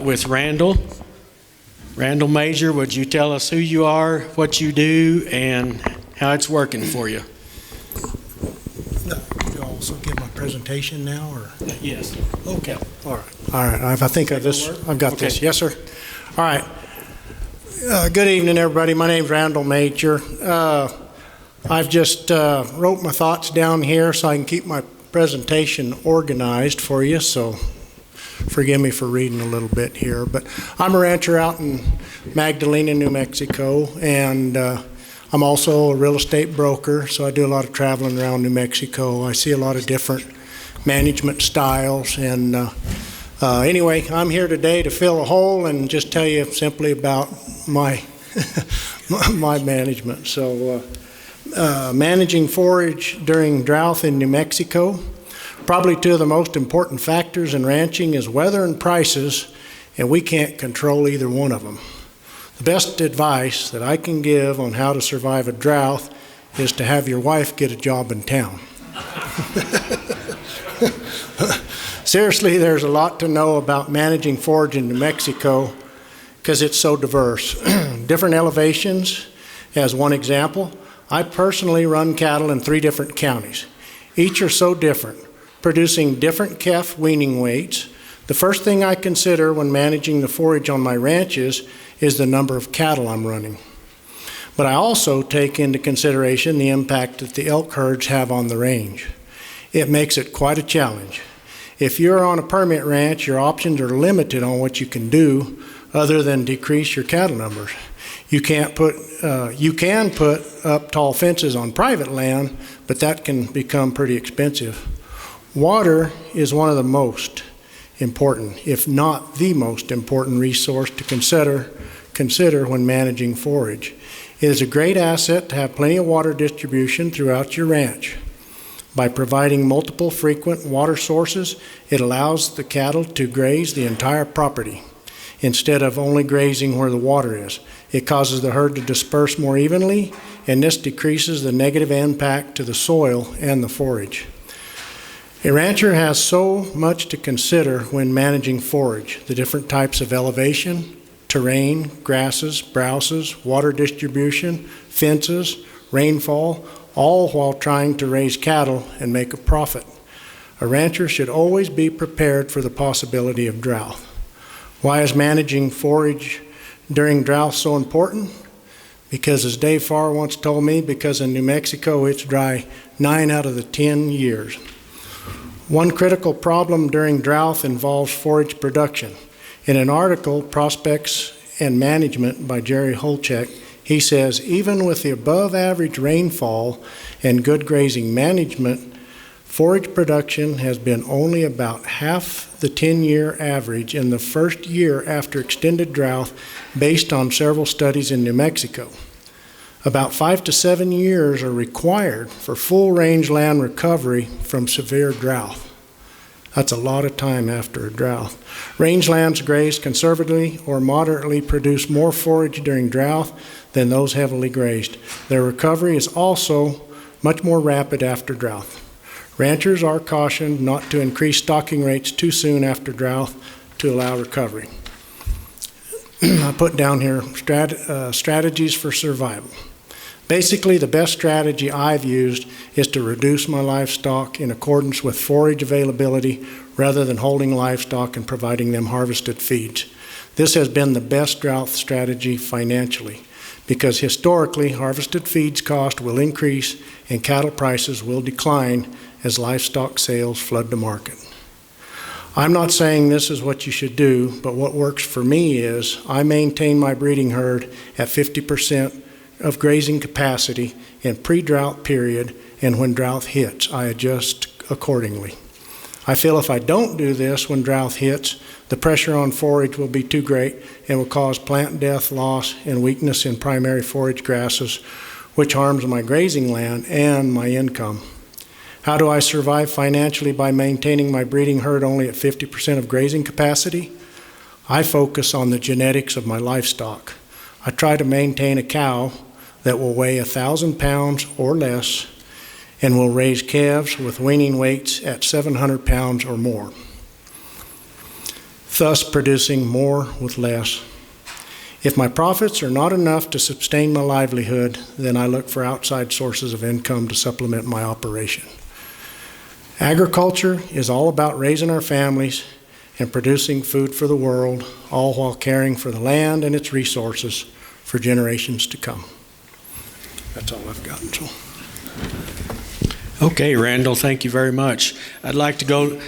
with Randall. Randall Major, would you tell us who you are, what you do, and how it's working for you? You also give my presentation now, or? Yes. Okay. All right. I think I've got this. Yes, sir. All right. Good evening, everybody. My name's Randall Major. I've just wrote my thoughts down here so I can keep my presentation organized for you, so forgive me for reading a little bit here. But I'm a rancher out in Magdalena, New Mexico, and I'm also a real estate broker, so I do a lot of traveling around New Mexico. I see a lot of different management styles, and anyway, I'm here today to fill a hole and just tell you simply about my my management. So managing forage during drought in New Mexico, probably two of the most important factors in ranching is weather and prices, and we can't control either one of them. The best advice that I can give on how to survive a drought is to have your wife get a job in town. Seriously, there's a lot to know about managing forage in New Mexico because it's so diverse. Different elevations, as one example. I personally run cattle in 3 different counties. Each are so different, producing different calf weaning weights. The first thing I consider when managing the forage on my ranches is the number of cattle I'm running. But I also take into consideration the impact that the elk herds have on the range. It makes it quite a challenge. If you're on a permit ranch, your options are limited on what you can do other than decrease your cattle numbers. You can put up tall fences on private land, but that can become pretty expensive. Water is one of the most important, if not the most important resource to consider when managing forage. It is a great asset to have plenty of water distribution throughout your ranch. By providing multiple frequent water sources, it allows the cattle to graze the entire property instead of only grazing where the water is. It causes the herd to disperse more evenly, and this decreases the negative impact to the soil and the forage. A rancher has so much to consider when managing forage: the different types of elevation, terrain, grasses, browses, water distribution, fences, rainfall, all while trying to raise cattle and make a profit. A rancher should always be prepared for the possibility of drought. Why is managing forage during drought so important? Because, as Dave Farr once told me, because in New Mexico it's dry 9 out of the 10 years. One critical problem during drought involves forage production. In an article, Prospects and Management by Jerry Holchek, he says, even with the above average rainfall and good grazing management, forage production has been only about half the 10-year average in the first year after extended drought, based on several studies in New Mexico. About 5 to 7 years are required for full range land recovery from severe drought. That's a lot of time after a drought. Rangelands grazed conservatively or moderately produce more forage during drought than those heavily grazed. Their recovery is also much more rapid after drought. Ranchers are cautioned not to increase stocking rates too soon after drought to allow recovery. I put down here strategies for survival. Basically, the best strategy I've used is to reduce my livestock in accordance with forage availability rather than holding livestock and providing them harvested feeds. This has been the best drought strategy financially, because historically harvested feeds cost will increase and cattle prices will decline as livestock sales flood the market. I'm not saying this is what you should do, but what works for me is I maintain my breeding herd at 50% of grazing capacity in pre-drought period, and when drought hits, I adjust accordingly. I feel if I don't do this when drought hits, the pressure on forage will be too great and will cause plant death, loss, and weakness in primary forage grasses, which harms my grazing land and my income. How do I survive financially by maintaining my breeding herd only at 50% of grazing capacity? I focus on the genetics of my livestock. I try to maintain a cow that will weigh 1,000 pounds or less and will raise calves with weaning weights at 700 pounds or more. thus producing more with less. If my profits are not enough to sustain my livelihood, then I look for outside sources of income to supplement my operation. Agriculture is all about raising our families and producing food for the world, all while caring for the land and its resources for generations to come. That's all I've got. So. Okay, Randall, thank you very much. I'd like to go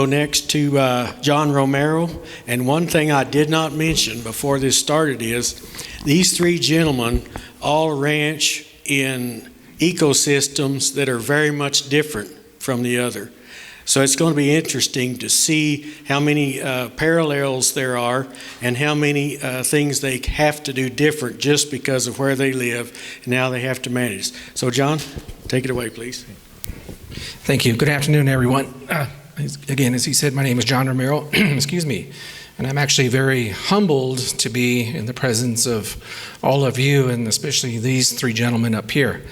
next to John Romero. And one thing I did not mention before this started is these three gentlemen all ranch in ecosystems that are very much different from the other. So it's going to be interesting to see how many parallels there are and how many things they have to do different just because of where they live and how they have to manage. So John, take it away, please. Thank you. Good afternoon, everyone. Again, as he said, my name is John Romero, excuse me, and I'm actually very humbled to be in the presence of all of you, and especially these three gentlemen up here.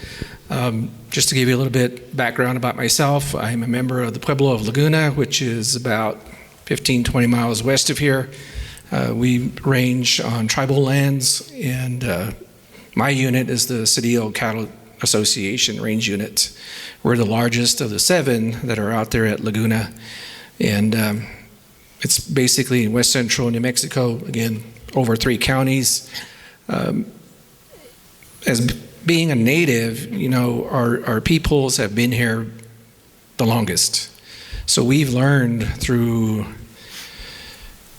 Just to give you a little bit background about myself, I'm a member of the Pueblo of Laguna, which is about 15, 20 miles west of here. We range on tribal lands, and my unit is the Sedillo Cattle Association Range Unit. We're the largest of the 7 that are out there at Laguna, and it's basically in west central New Mexico, again, over 3 counties. As being a native, you know, our peoples have been here the longest. So we've learned through,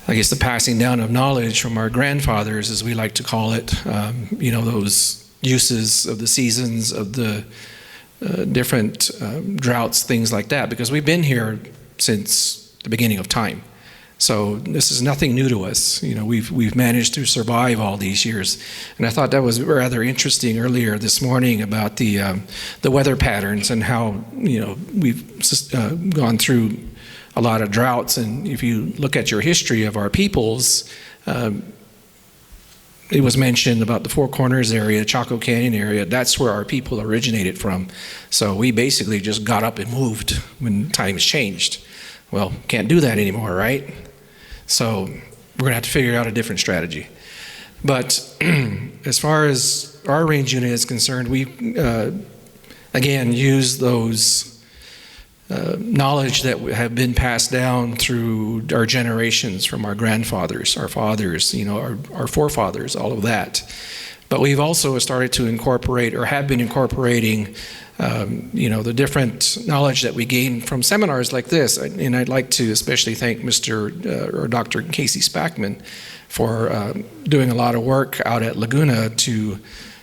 I guess, the passing down of knowledge from our grandfathers, as we like to call it, you know, those uses of the seasons, of the different droughts, things like that, because we've been here since the beginning of time. So this is nothing new to us. You know, we've managed to survive all these years. And I thought that was rather interesting earlier this morning about the weather patterns and how, you know, we've gone through a lot of droughts. And if you look at your history of our peoples, it was mentioned about the Four Corners area, Chaco Canyon area. That's where our people originated from. So we basically just got up and moved when times changed. Well, can't do that anymore, right? So we're going to have to figure out a different strategy. But as far as our range unit is concerned, we, again, use those knowledge that have been passed down through our generations from our grandfathers, our fathers, you know, our forefathers, all of that. But we've also started to incorporate, or have been incorporating, you know, the different knowledge that we gain from seminars like this. And I'd like to especially thank or Dr. Casey Spackman for doing a lot of work out at Laguna to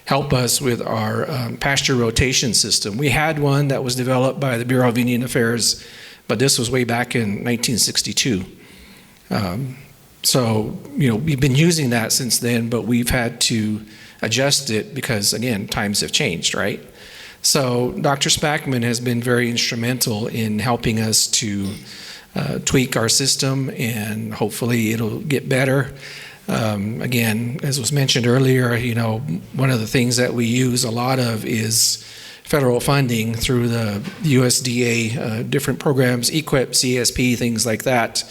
help us with our pasture rotation system. We had one that was developed by the Bureau of Indian Affairs, but this was way back in 1962. So, you know, we've been using that since then, but we've had to adjust it because, again, times have changed, right? So Dr. Spackman has been very instrumental in helping us to tweak our system, and hopefully it'll get better. Again, as was mentioned earlier, you know, one of the things that we use a lot of is federal funding through the USDA, different programs, EQIP, CSP, things like that,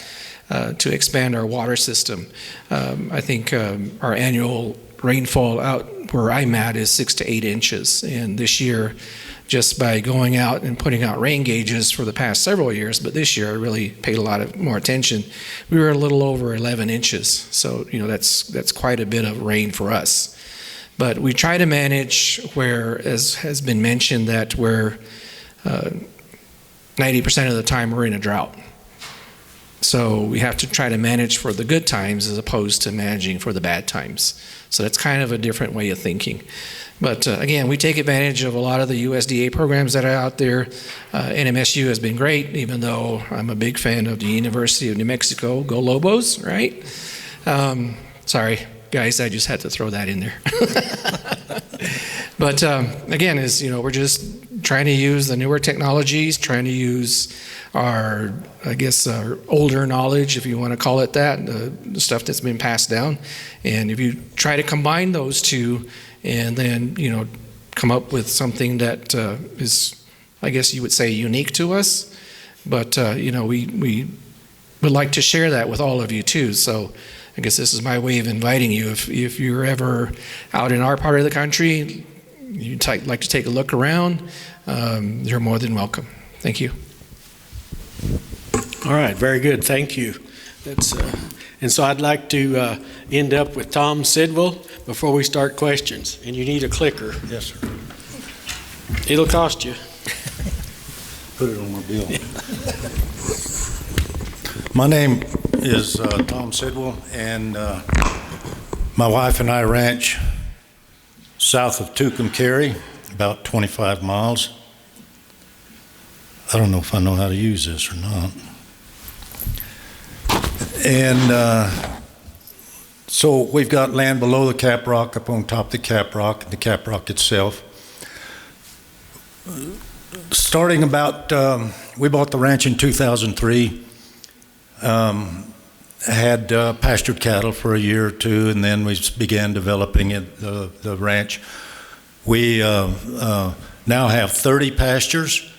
to expand our water system. I think our annual rainfall out where I'm at is 6 to 8 inches. And this year, just by going out and putting out rain gauges for the past several years, but this year I really paid a lot more attention, we were a little over 11 inches. So, you know, that's quite a bit of rain for us. But we try to manage where, as has been mentioned, that we're 90% of the time we're in a drought. So we have to try to manage for the good times as opposed to managing for the bad times. So that's kind of a different way of thinking. But again, we take advantage of a lot of the USDA programs that are out there. NMSU has been great, even though I'm a big fan of the University of New Mexico. Go Lobos, right? Sorry, guys, I just had to throw that in there. But again, is, you know, we're just trying to use the newer technologies, trying to use our, I guess, our older knowledge, if you want to call it that, the stuff that's been passed down. And if you try to combine those two and then, you know, come up with something that is, I guess you would say, unique to us. But, you know, we would like to share that with all of you too. So I guess this is my way of inviting you. If you're ever out in our part of the country, you'd like to take a look around, you're more than welcome. Thank you. All right, very good. Thank you. And so I'd like to end up with Tom Sidwell before we start questions. And you need a clicker. Yes, sir. It'll cost you. Put it on my bill. My name is Tom Sidwell, and my wife and I ranch south of Tucumcari, about 25 miles. I don't know if I know how to use this or not. And so we've got land below the cap rock, up on top of the cap rock, and the cap rock itself. Starting about, we bought the ranch in 2003, had pastured cattle for a year or two, and then we began developing it, the ranch. We now have 30 pastures,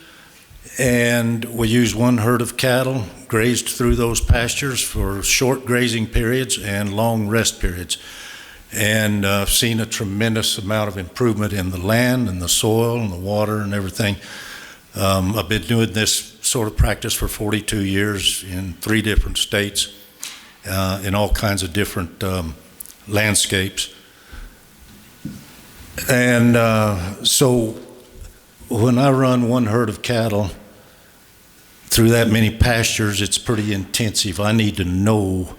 and we use one herd of cattle grazed through those pastures for short grazing periods and long rest periods. And I've seen a tremendous amount of improvement in the land and the soil and the water and everything. I've been doing this sort of practice for 42 years in 3 different states, in all kinds of different landscapes. And so when I run one herd of cattle through that many pastures, it's pretty intensive. I need to know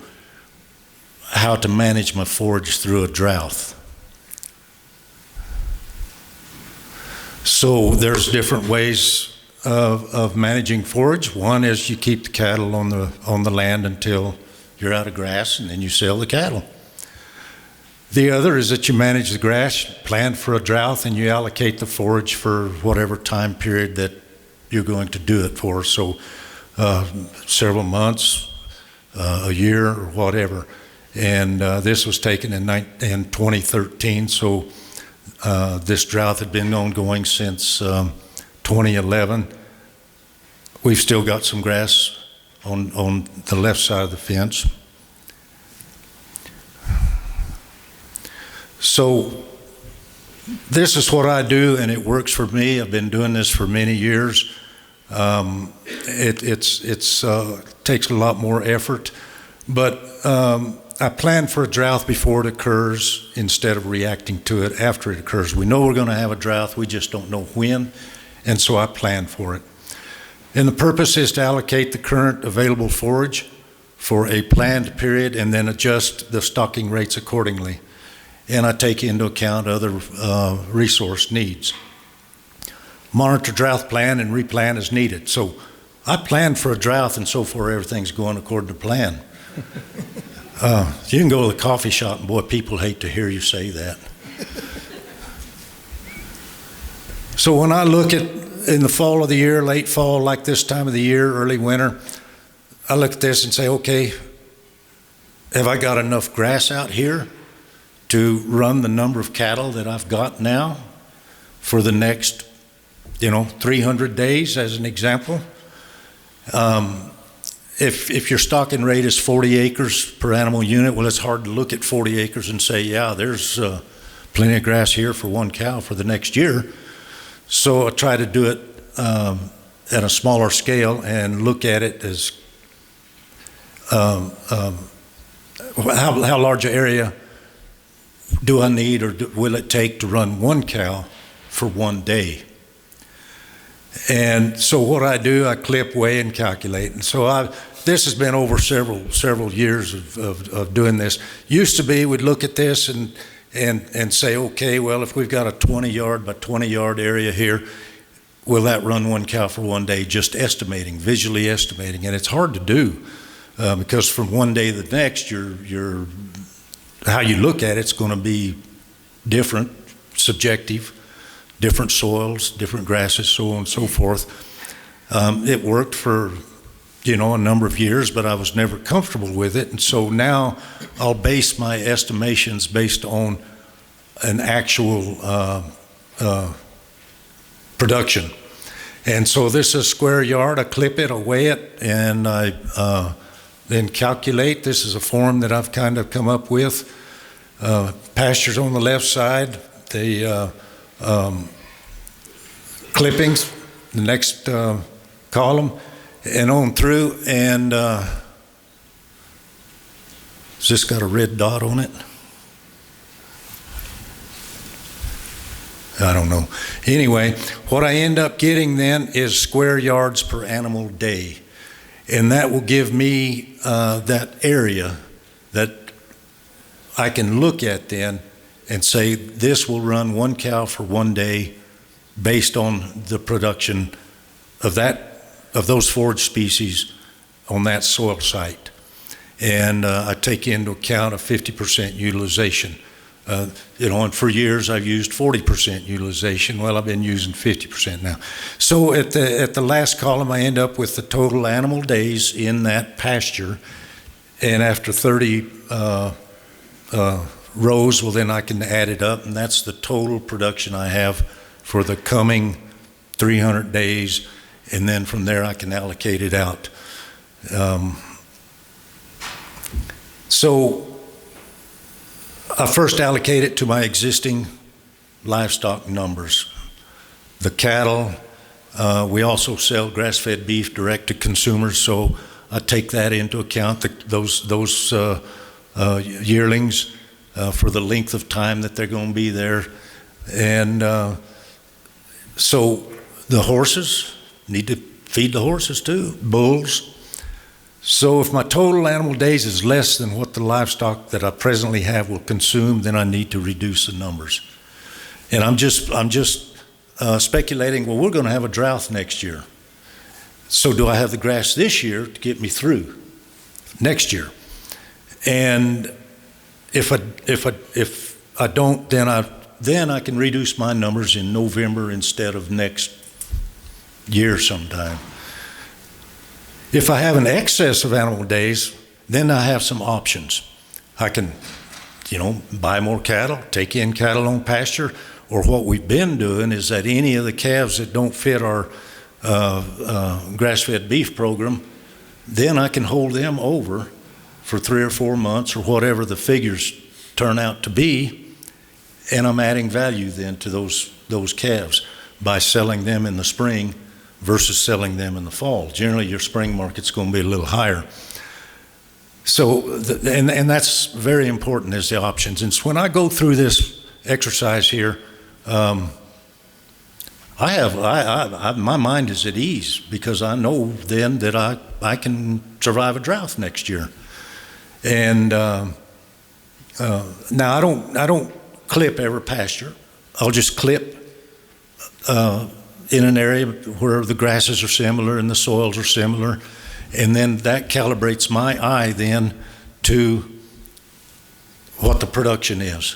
how to manage my forage through a drought. So there's different ways of managing forage. One is you keep the cattle on the land until you're out of grass, and then you sell the cattle. The other is that you manage the grass, plan for a drought, and you allocate the forage for whatever time period that you're going to do it for. So several months, a year, or whatever. And this was taken in 2013, so this drought had been ongoing since 2011. We've still got some grass on the left side of the fence. So this is what I do, and it works for me. I've been doing this for many years. It takes a lot more effort, but I plan for a drought before it occurs instead of reacting to it after it occurs. We know we're going to have a drought, we just don't know when, and so I plan for it. And the purpose is to allocate the current available forage for a planned period and then adjust the stocking rates accordingly. And I take into account other resource needs. Monitor drought plan and replan as needed. So I planned for a drought, and so far everything's going according to plan. You can go to the coffee shop, and boy, people hate to hear you say that. So when I look at in the fall of the year, late fall, like this time of the year, early winter, I look at this and say, okay, have I got enough grass out here to run the number of cattle that I've got now for the next, 300 days as an example? If your stocking rate is 40 acres per animal unit, well, it's hard to look at 40 acres and say, yeah, there's plenty of grass here for one cow for the next year. So I try to do it at a smaller scale and look at it as how large an area do I need, or will it take to run one cow for one day? And so what I do, I clip, weigh, and calculate. And so this has been over several years of doing this. Used to be we'd look at this and say, okay, well, if we've got a 20-yard by 20-yard area here, will that run one cow for one day? Just estimating, visually estimating. And it's hard to do because from one day to the next, your how you look at it's going to be different, subjective, different soils, different grasses, so on and so forth. It worked for, a number of years, but I was never comfortable with it. And so now I'll base my estimations based on an actual production. And so this is a square yard. I clip it, I weigh it, and I then calculate. This is a form that I've kind of come up with. Pastures on the left side, the clippings, the next column, and on through. And has this got a red dot on it? I don't know. Anyway, what I end up getting then is square yards per animal day. And that will give me that area that I can look at then and say, this will run 1 cow for 1 day based on the production of those forage species on that soil site. And I take into account a 50% utilization. And for years I've used 40% utilization. Well, I've been using 50% now. So at the last column, I end up with the total animal days in that pasture. And after 30 rows, well, then I can add it up, and that's the total production I have for the coming 300 days. And then from there, I can allocate it out. So I first allocate it to my existing livestock numbers. The cattle, we also sell grass-fed beef direct to consumers, so I take that into account, those yearlings for the length of time that they're going to be there. And so the horses, need to feed the horses too, bulls. So if my total animal days is less than what the livestock that I presently have will consume, then I need to reduce the numbers. And I'm just speculating, well, we're going to have a drought next year. So do I have the grass this year to get me through next year? And if I don't, then I can reduce my numbers in November instead of next year sometime. If I have an excess of animal days, then I have some options. I can, buy more cattle, take in cattle on pasture, or what we've been doing is that any of the calves that don't fit our grass-fed beef program, then I can hold them over for 3 or 4 months or whatever the figures turn out to be, and I'm adding value then to those calves by selling them in the spring versus selling them in the fall. Generally, your spring market's going to be a little higher. So, and that's very important, is the options. And so when I go through this exercise here, my mind is at ease because I know then that I can survive a drought next year. And now I don't clip every pasture. I'll just clip in an area where the grasses are similar and the soils are similar, and then that calibrates my eye then to what the production is.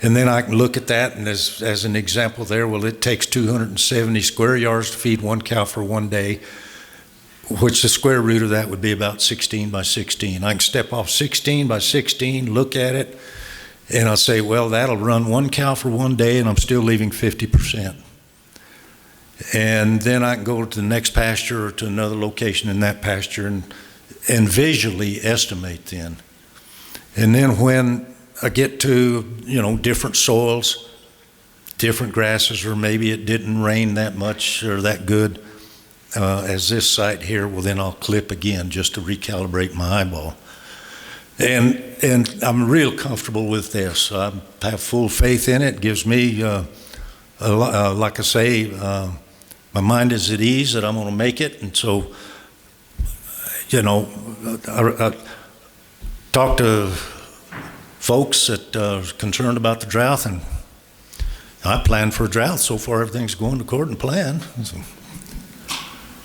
And then I can look at that, and as an example there, well, it takes 270 square yards to feed 1 cow for 1 day, which the square root of that would be about 16 by 16. I can step off 16 by 16, look at it, and I'll say, well, that'll run 1 cow for 1 day, and I'm still leaving 50%. And then I can go to the next pasture or to another location in that pasture and visually estimate then. And then when I get to, different soils, different grasses, or maybe it didn't rain that much or that good as this site here, well, then I'll clip again just to recalibrate my eyeball. And I'm real comfortable with this. I have full faith in it. It gives me, like I say, my mind is at ease that I'm going to make it. And so, I talk to folks that are concerned about the drought, and I plan for a drought. So far, everything's going according to plan. So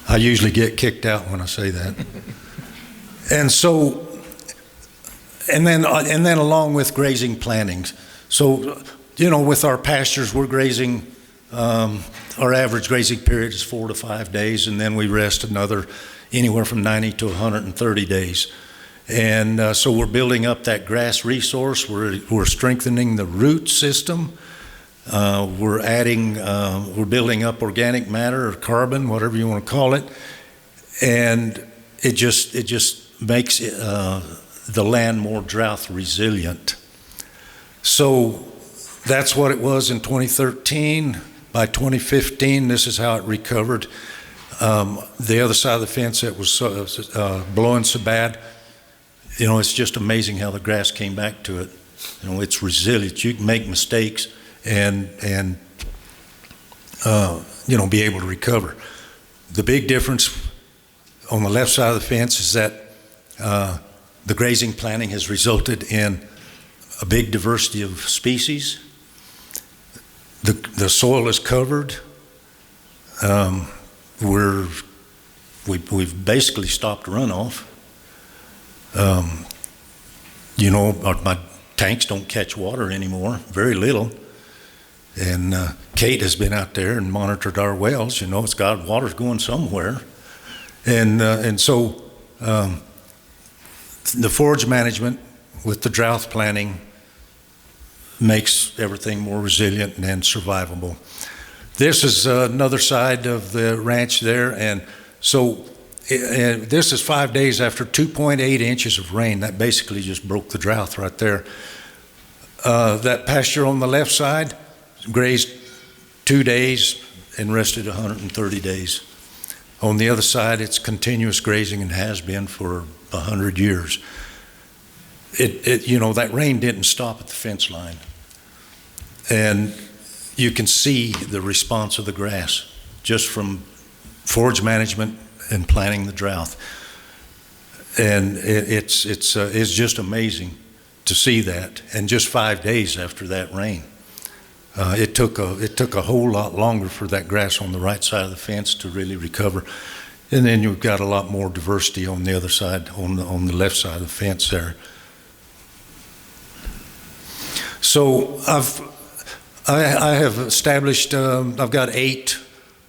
I usually get kicked out when I say that. And so, and then along with grazing plantings. So, with our pastures, we're grazing, our average grazing period is 4 to 5 days, and then we rest anywhere from 90 to 130 days. And so we're building up that grass resource. We're strengthening the root system. We're building up organic matter or carbon, whatever you want to call it. And it just makes the land more drought resilient. So that's what it was in 2013. By 2015, this is how it recovered. The other side of the fence that was blowing so bad, it's just amazing how the grass came back to it. It's resilient. You can make mistakes and be able to recover. The big difference on the left side of the fence is that the grazing planning has resulted in a big diversity of species. The soil is covered. We've basically stopped runoff. My tanks don't catch water anymore, very little. And Kate has been out there and monitored our wells. It's got water's going somewhere. And so the forage management with the drought planning makes everything more resilient and survivable. This is another side of the ranch there, and so this is 5 days after 2.8 inches of rain. That basically just broke the drought right there. That pasture on the left side grazed 2 days and rested 130 days. On the other side, it's continuous grazing and has been for 100 years. That rain didn't stop at the fence line. And you can see the response of the grass just from forage management and planting the drought. And it's just amazing to see that. And just 5 days after that rain, it took a whole lot longer for that grass on the right side of the fence to really recover. And then you've got a lot more diversity on the other side, on the left side of the fence there. So I have established, I've got 8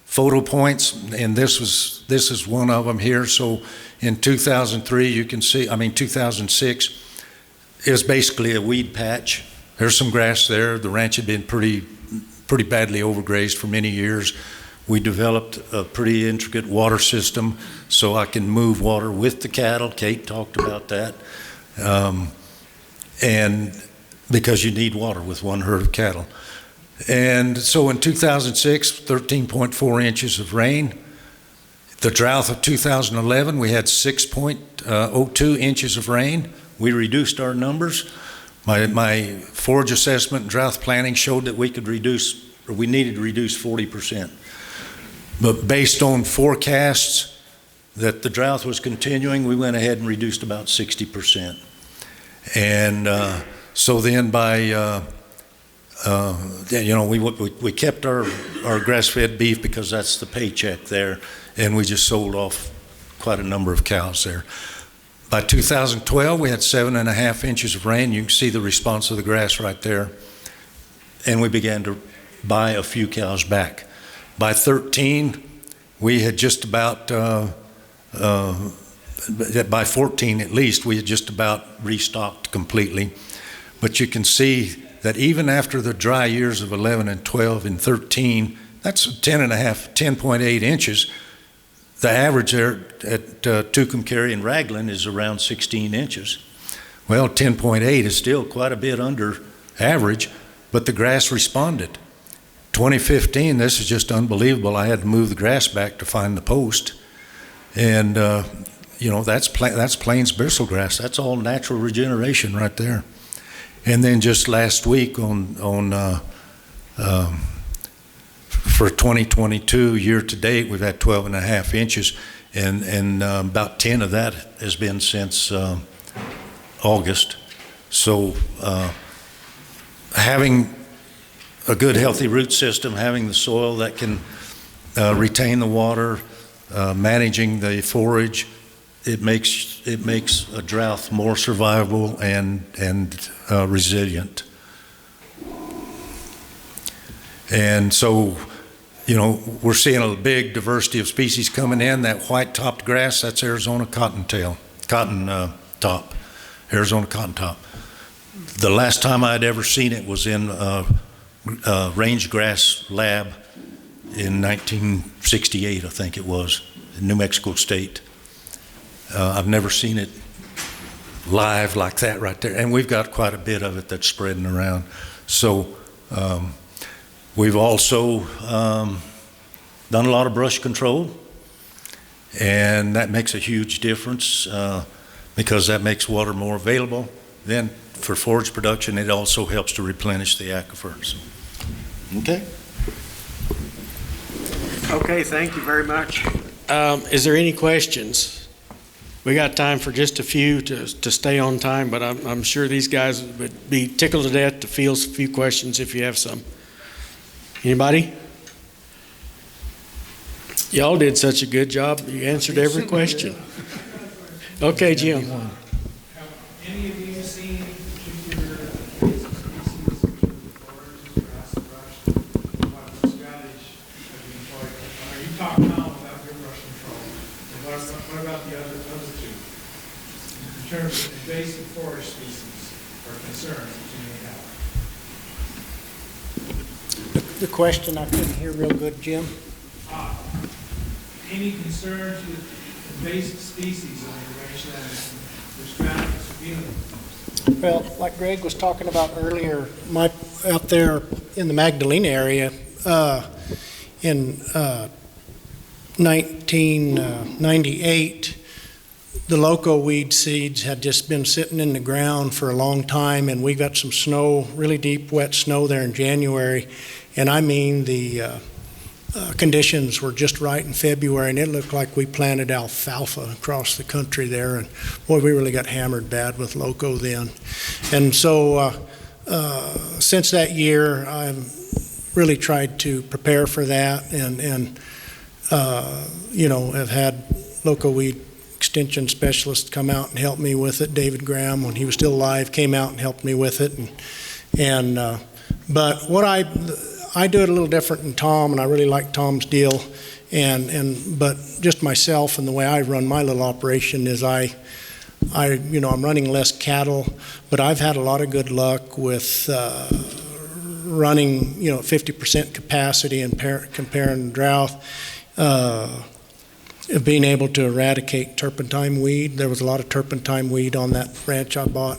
photo points, and this is one of them here. So in 2003, you can see, 2006, it was basically a weed patch. There's some grass there. The ranch had been pretty badly overgrazed for many years. We developed a pretty intricate water system so I can move water with the cattle. Kate talked about that. And because you need water with one herd of cattle. And so in 2006, 13.4 inches of rain. The drought of 2011, we had 6.02 inches of rain. We reduced our numbers. My forage assessment and drought planning showed that we needed to reduce 40%. But based on forecasts that the drought was continuing, we went ahead and reduced about 60%. And so then we kept our grass-fed beef because that's the paycheck there, and we just sold off quite a number of cows there. By 2012, we had 7.5 inches of rain. You can see the response of the grass right there. And we began to buy a few cows back. By 13, we had just about, by 14 at least, we had just about restocked completely. But you can see that even after the dry years of 11 and 12 and 13, that's 10.8 inches. The average there at Tucumcari and Raglan is around 16 inches. Well, 10.8 is still quite a bit under average, but the grass responded. 2015, this is just unbelievable. I had to move the grass back to find the post. And, that's plains bristlegrass. That's all natural regeneration right there. And then just last week for 2022, year to date, we've had 12.5 inches, and about 10 of that has been since August. So having a good, healthy root system, having the soil that can retain the water, managing the forage, it makes a drought more survivable and resilient. And so, we're seeing a big diversity of species coming in. That white-topped grass, that's Arizona cottontail, Arizona cotton top. The last time I'd ever seen it was in range grass lab in 1968, I think it was, in New Mexico State. I've never seen it live like that right there. And we've got quite a bit of it that's spreading around. So we've also done a lot of brush control, and that makes a huge difference because that makes water more available. Then for forage production, it also helps to replenish the aquifers. Okay. Okay, thank you very much. Is there any questions? We got time for just a few to stay on time, but I'm sure these guys would be tickled to death to field a few questions if you have some. Anybody? Y'all did such a good job. You answered every question. Okay, Jim. Have any of you seen particular species of forages, grass and brush? What strategy have you employed? You talked now about your brush control. And what about the other two? In terms of invasive forage species or concerns that you may have? The question I couldn't hear real good, Jim. Any concerns with invasive species on your rangeland and your strategies for dealing with them? Well, like Greg was talking about earlier, out there in the Magdalena area, in 1998, the loco weed seeds had just been sitting in the ground for a long time, and we got some snow, really deep, wet snow there in January. And I mean, the conditions were just right in February, and it looked like we planted alfalfa across the country there. And boy, we really got hammered bad with loco then. And so since that year, I've really tried to prepare for that, and have had loco weed extension specialists come out and help me with it. David Graham, when he was still alive, came out and helped me with it. But what I do it a little different than Tom, and I really like Tom's deal. But just myself and the way I run my little operation is I'm running less cattle, but I've had a lot of good luck with running 50% capacity and comparing drought. Being able to eradicate turpentine weed. There was a lot of turpentine weed on that ranch I bought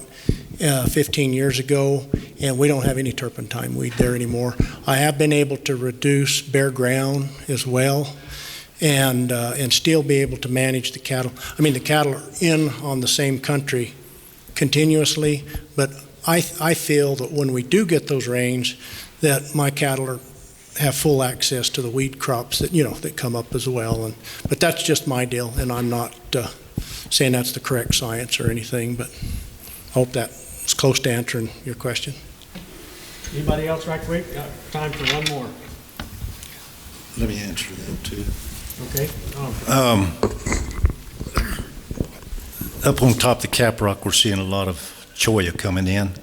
15 years ago, and we don't have any turpentine weed there anymore. I have been able to reduce bare ground as well, and still be able to manage the cattle. I mean, the cattle are in on the same country continuously, but I feel that when we do get those rains, that my cattle have full access to the weed crops that come up as well. But that's just my deal, and I'm not saying that's the correct science or anything, but I hope that was close to answering your question. Anybody else right quick? Got time for one more. Let me answer that too. Okay. Up on top of the Cap Rock, we're seeing a lot of cholla coming in,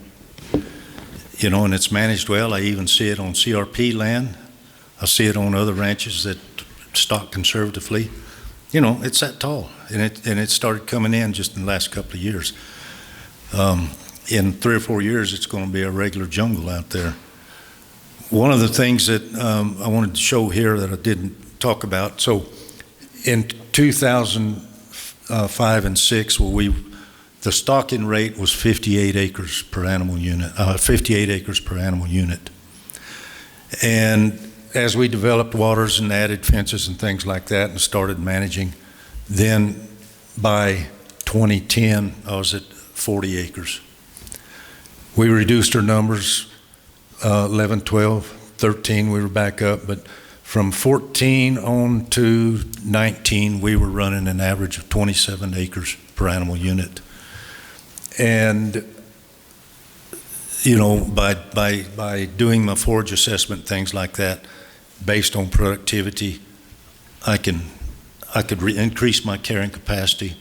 and it's managed well. I even see it on CRP land. I see it on other ranches that stock conservatively. It's that tall, and it started coming in just in the last couple of years. In 3 or 4 years, it's going to be a regular jungle out there. One of the things that I wanted to show here that I didn't talk about, so in 2005 and 6, the stocking rate was 58 acres per animal unit, 58 acres per animal unit. And as we developed waters and added fences and things like that and started managing, then by 2010, I was at 40 acres. We reduced our numbers, 11, 12, 13, we were back up, but from 14 on to 19, we were running an average of 27 acres per animal unit. And by doing my forage assessment, things like that, based on productivity, I could increase my carrying capacity,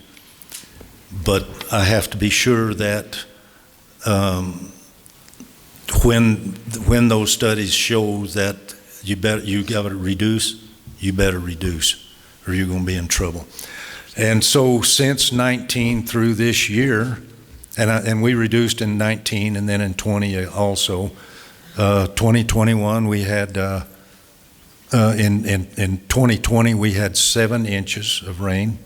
but I have to be sure that when those studies show that you got to reduce, you better reduce, or you're going to be in trouble. And so since 19 through this year, and we reduced in 19 and then in 20 also. 2021 we had in 2020 we had 7 inches of rain.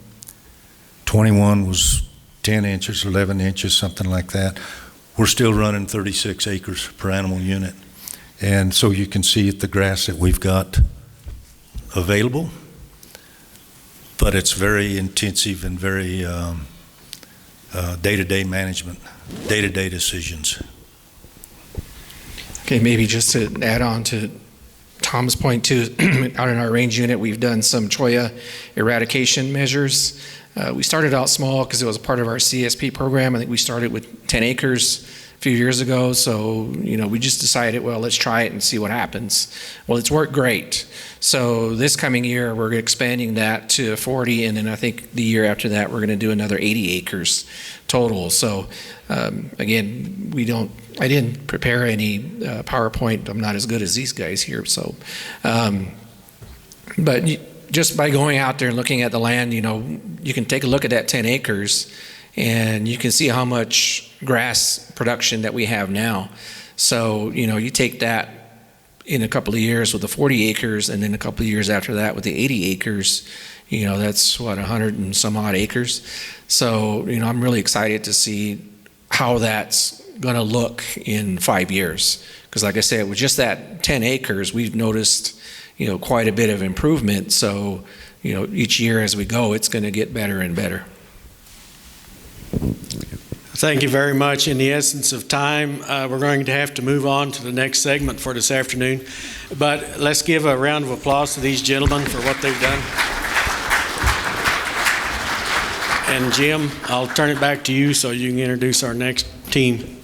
21 was 10 inches, 11 inches, something like that. We're still running 36 acres per animal unit. And so you can see the grass that we've got available, but it's very intensive and very day-to-day management, day-to-day decisions. Okay, maybe just to add on to Tom's point too, out in our range unit, we've done some cholla eradication measures. We started out small because it was a part of our CSP program. I think we started with 10 acres a few years ago. So, we just decided, well, let's try it and see what happens. Well, it's worked great. So this coming year, we're expanding that to 40. And then I think the year after that, we're going to do another 80 acres total. So again, I didn't prepare any PowerPoint. I'm not as good as these guys here. So, but just by going out there and looking at the land, you can take a look at that 10 acres and you can see how much grass production that we have now. So, you take that in a couple of years with the 40 acres and then a couple of years after that with the 80 acres, that's 100 and some odd acres. So, I'm really excited to see how that's going to look in 5 years. Because like I said, with just that 10 acres, we've noticed quite a bit of improvement. So, each year as we go, it's going to get better and better. Thank you very much. In the essence of time, we're going to have to move on to the next segment for this afternoon. But let's give a round of applause to these gentlemen for what they've done. And Jim, I'll turn it back to you so you can introduce our next team.